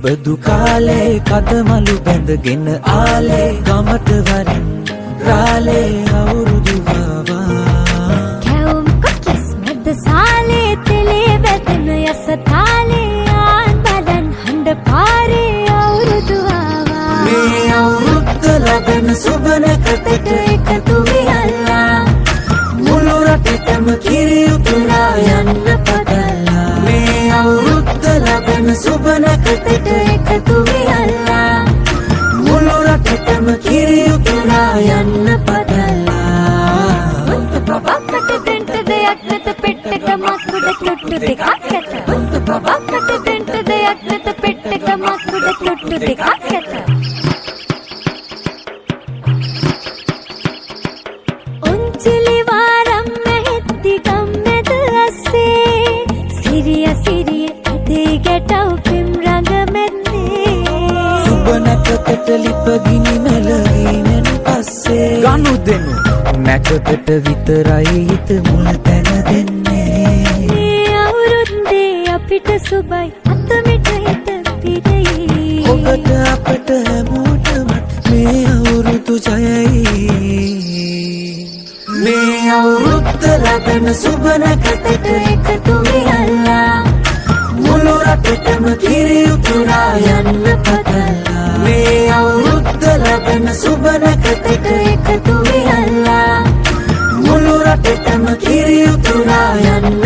එබදු කාලේ කදමලු බැඳගෙන ආලේ ගමට වරින් රාලේ අවුරුදු වාවා කැවුම් කොකිස් මැද සාලේ තෙලේ බැදෙන යස තාලේ ආන් බලන් හඬ පාරේ අවුරුදු වාවා මේ අවුරුද්ද ලබන සුබනකතට එකතු වියල්ලා මුළු රටටම කිරි උතුරා යන්න පතලා මේ අවුරුද්ද ලබන සුබනකතට එකතු වියල්ලා මුළු රටටම කිරි උතුරා යන්න පතලා බබකට දෙන්ට දෙයක් නැත පෙට්ටක මකුඩ තොට්ටු දෙකක් ඇත බබකට දෙන්ට දෙයක් නැත පෙට්ටක මකුඩ තොට්ටු දෙකක් ඇත උන්චිලි වාරම් මෙහෙත්ති ගම්මැද අස්සේ සිරිය සිරිය අදේ ගැටව් පෙම් රඟ මැද්දේ සුබනකතට ලිපගිනි මැලවීමෙන් පස්සේ ගනු දෙනු නැකතට විතරයි හිත මුල තැන දෙන්නේ මේ අවුරුද්දේ අපිට සුබයි අතමිට හිත පිරෙයි ඔබට අපට හැමෝටම මේ අවුරුදු ජයයි මේ අවුරුද්ද ලබන සුබනකතට එකතු වියල්ලා මුළු රටටම කිරි උතුරා යන්න පතලා මේ අවුරුද්ද ලබන සුබනකතට එකතු වියල්ලා මුළු රටටම කිරි උතුරා යන්න